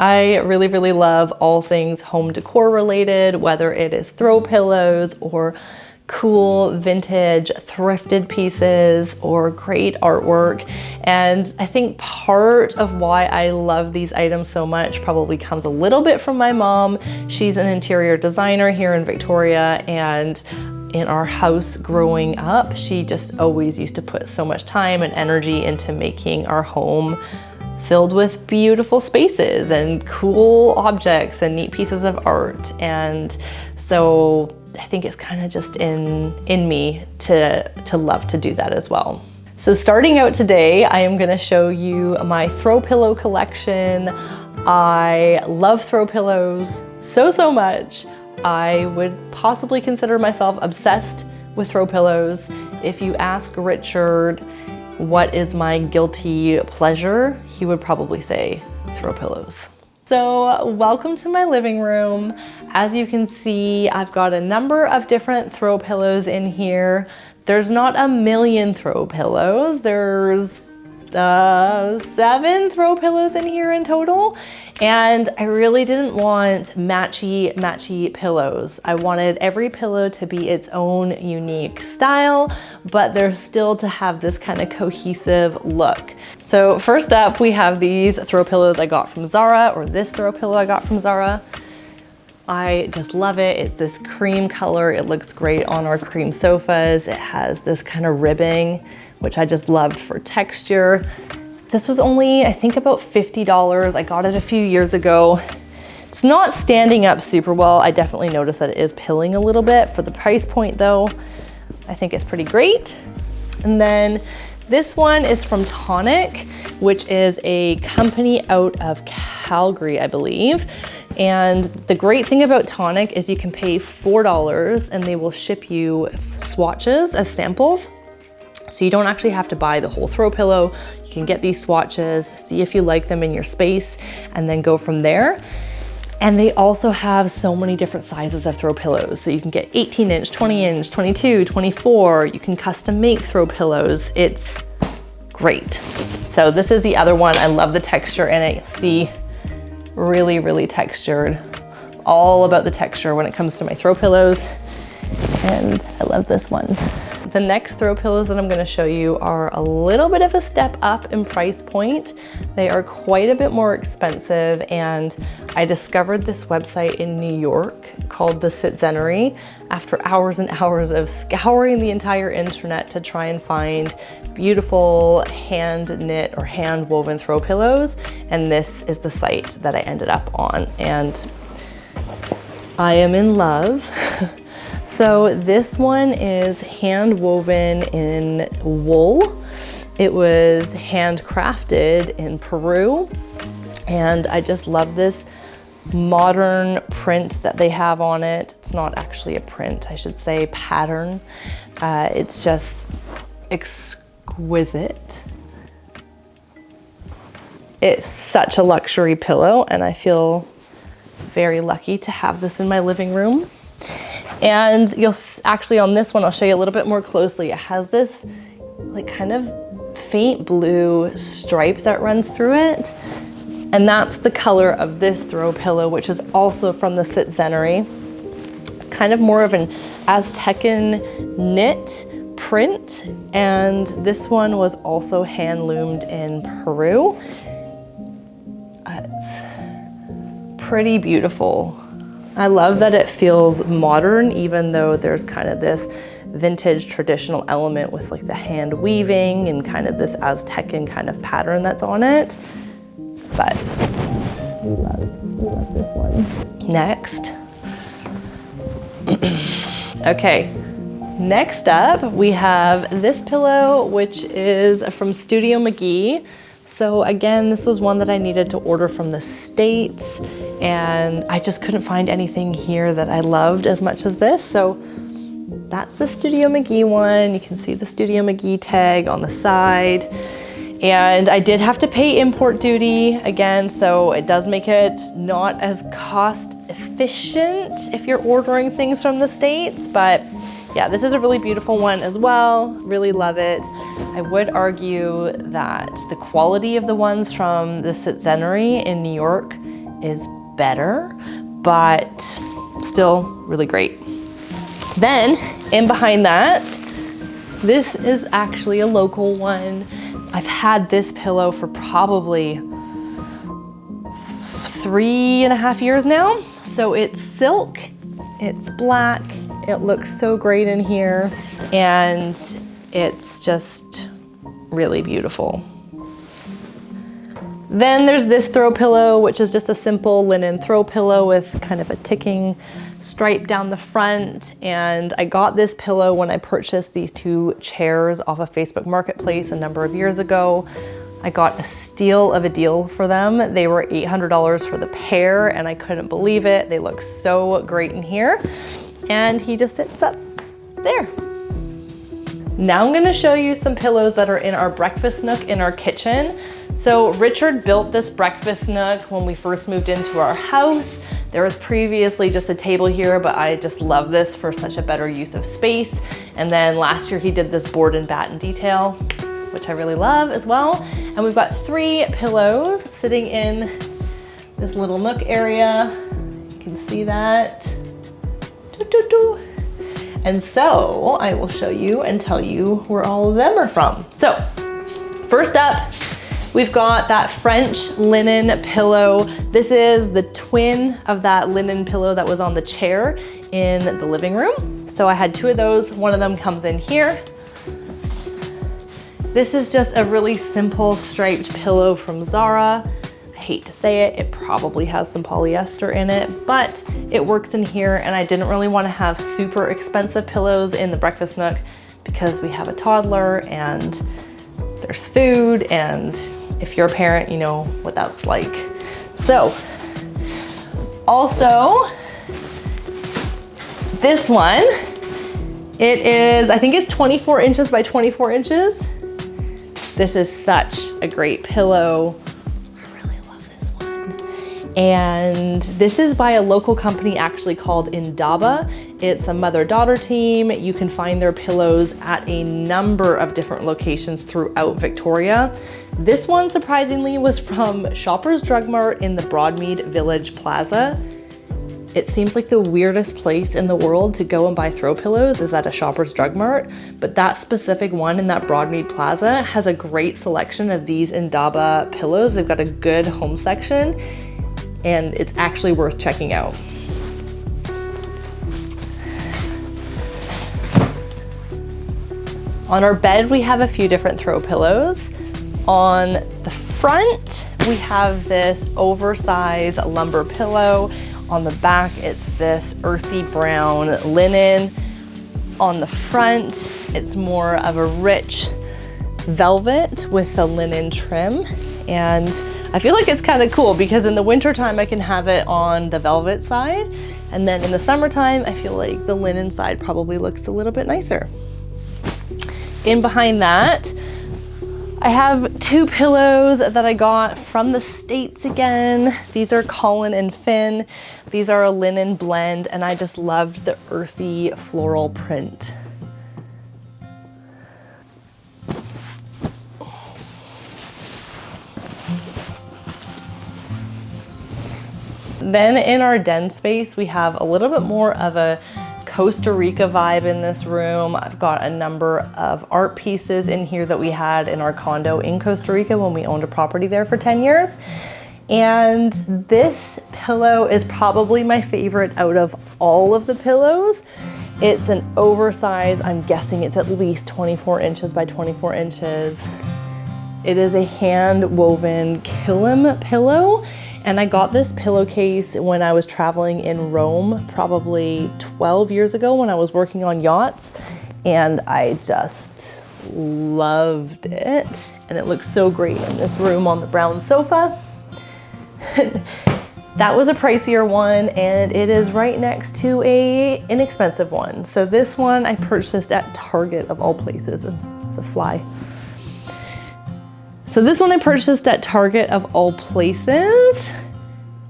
I really, really love all things home decor related, whether it is throw pillows or cool vintage thrifted pieces or great artwork. And I think part of why I love these items so much probably comes a little bit from my mom. She's an interior designer here in Victoria, and in our house growing up, she just always used to put so much time and energy into making our home filled with beautiful spaces and cool objects and neat pieces of art. And so I think it's kind of just in me to love to do that as well. So starting out today, I am gonna show you my throw pillow collection. I love throw pillows so much. I would possibly consider myself obsessed with throw pillows. If you ask Richard what is my guilty pleasure, he would probably say throw pillows. So welcome to my living room. As you can see, I've got a number of different throw pillows in here. There's not a million throw pillows. There's 7 throw pillows in here in total. And I really didn't want matchy pillows. I wanted every pillow to be its own unique style, but they're still to have this kind of cohesive look. So first up, we have these throw pillows I got from Zara, or this throw pillow I got from Zara. I just love it. It's this cream color. It looks great on our cream sofas. It has this kind of ribbing, which I just loved for texture. This was only, I think, about $50. I got it a few years ago. It's not standing up super well. I definitely noticed that it is pilling a little bit. For the price point though, I think it's pretty great. And then this one is from Tonic, which is a company out of Calgary, I believe. And the great thing about Tonic is you can pay $4 and they will ship you swatches as samples. So you don't actually have to buy the whole throw pillow. You can get these swatches, see if you like them in your space, and then go from there. And they also have so many different sizes of throw pillows. So you can get 18-inch, 20-inch, 22, 24. You can custom make throw pillows. It's great. So this is the other one. I love the texture in it. See, really textured. All about the texture when it comes to my throw pillows. And I love this one. The next throw pillows that I'm going to show you are a little bit of a step up in price point. They are quite a bit more expensive, and I discovered this website in New York called the Sitzener after hours and hours of scouring the entire internet to try and find beautiful hand knit or hand woven throw pillows. And this is the site that I ended up on, and I am in love. So this one is hand woven in wool. It was handcrafted in Peru. And I just love this modern print that they have on it. It's not actually a print, I should say pattern. It's just exquisite. It's such a luxury pillow, and I feel very lucky to have this in my living room. And you'll actually, on this one, I'll show you a little bit more closely. It has this like kind of faint blue stripe that runs through it. And that's the color of this throw pillow, which is also from the Sitzener. Kind of more of an Aztecan knit print. And this one was also hand loomed in Peru. It's pretty beautiful. I love that it feels modern, even though there's kind of this vintage traditional element with like the hand weaving and kind of this Aztecan kind of pattern that's on it. But we love this one. Next. Okay, next up we have this pillow, which is from Studio McGee. So again, this was one that I needed to order from the States, and I just couldn't find anything here that I loved as much as this. So that's the Studio McGee one. You can see the Studio McGee tag on the side. And I did have to pay import duty again, so it does make it not as cost efficient if you're ordering things from the States, but yeah, this is a really beautiful one as well. Really love it. I would argue that the quality of the ones from the Sitzener in New York is better, but still really great. Then in behind that, this is actually a local one. I've had this pillow for probably 3.5 years now. So it's silk, it's black, it looks so great in here, and it's just really beautiful. Then there's this throw pillow, which is just a simple linen throw pillow with kind of a ticking stripe down the front. And I got this pillow when I purchased these 2 chairs off of Facebook Marketplace a number of years ago. I got a steal of a deal for them. They were $800 for the pair, and I couldn't believe it. They look so great in here. And he just sits up there. Now I'm gonna show you some pillows that are in our breakfast nook in our kitchen. So Richard built this breakfast nook when we first moved into our house. There was previously just a table here, but I just love this for such a better use of space. And then last year he did this board and batten detail, which I really love as well. And we've got 3 pillows sitting in this little nook area. You can see that. And so I will show you and tell you where all of them are from. So first up, we've got that French linen pillow. This is the twin of that linen pillow that was on the chair in the living room. So I had 2 of those. One of them comes in here. This is just a really simple striped pillow from Zara. I hate to say it, it probably has some polyester in it, but it works in here, and I didn't really want to have super expensive pillows in the breakfast nook because we have a toddler and there's food, and if you're a parent, you know what that's like. So, also, this one, it is, I think it's 24 inches by 24 inches. This is such a great pillow. And this is by a local company actually called Indaba. It's a mother-daughter team. You can find their pillows at a number of different locations throughout Victoria. This one, surprisingly, was from Shoppers Drug Mart in the Broadmead Village Plaza. It seems like the weirdest place in the world to go and buy throw pillows is at a Shoppers Drug Mart, but that specific one in that Broadmead Plaza has a great selection of these Indaba pillows. They've got a good home section, and it's actually worth checking out. On our bed, we have a few different throw pillows. On the front, we have this oversized lumber pillow. On the back, it's this earthy brown linen. On the front, it's more of a rich velvet with a linen trim. And I feel like it's kind of cool because in the wintertime I can have it on the velvet side, and then in the summertime I feel like the linen side probably looks a little bit nicer. In behind that, I have 2 pillows that I got from the States again. These are Colin and Finn. These are a linen blend, and I just love the earthy floral print. Then in our den space, we have a little bit more of a Costa Rica vibe in this room. I've got a number of art pieces in here that we had in our condo in Costa Rica when we owned a property there for 10 years. And this pillow is probably my favorite out of all of the pillows. It's an oversized, I'm guessing it's at least 24 inches by 24 inches. It is a hand woven kilim pillow. And I got this pillowcase when I was traveling in Rome, probably 12 years ago when I was working on yachts. And I just loved it. And it looks so great in this room on the brown sofa. That was a pricier one, and it is right next to a inexpensive one. So this one I purchased at Target of all places. It's a fly. So this one I purchased at Target of all places.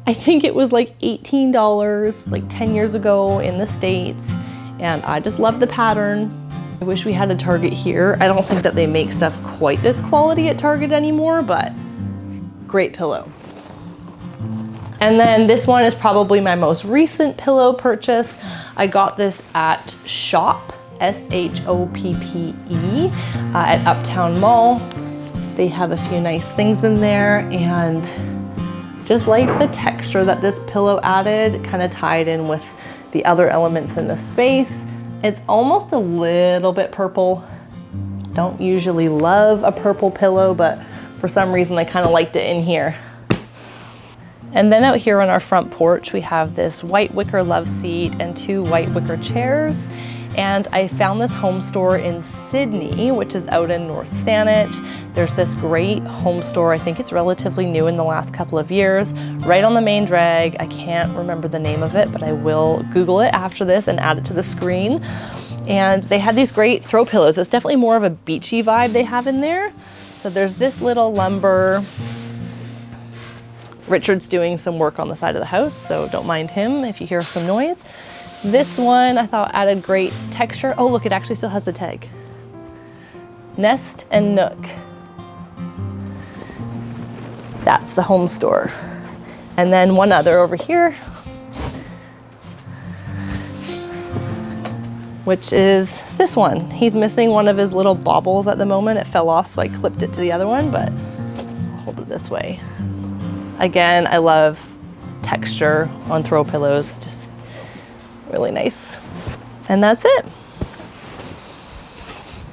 I think it was like $18 like 10 years ago in the States, and I just love the pattern. I wish we had a Target here. I don't think that they make stuff quite this quality at Target anymore, but great pillow. And then this one is probably my most recent pillow purchase. I got this at Shop, S-H-O-P-P-E, at Uptown Mall. They have a few nice things in there, and just like the texture that this pillow added, kind of tied in with the other elements in the space. It's almost a little bit purple. Don't usually love a purple pillow, but for some reason I kind of liked it in here. And then out here on our front porch, we have this white wicker love seat and 2 white wicker chairs. And I found this home store in Sydney, which is out in North Saanich. There's this great home store. I think it's relatively new in the last couple of years, right on the main drag. I can't remember the name of it, but I will Google it after this and add it to the screen. And they had these great throw pillows. It's definitely more of a beachy vibe they have in there. So there's this little lumber. Richard's doing some work on the side of the house, so don't mind him if you hear some noise. This one I thought added great texture. Oh look, it actually still has the tag. Nest and Nook. That's the home store. And then one other over here, which is this one. He's missing one of his little baubles at the moment. It fell off, so I clipped it to the other one, but I'll hold it this way. Again, I love texture on throw pillows, just really nice. And that's it.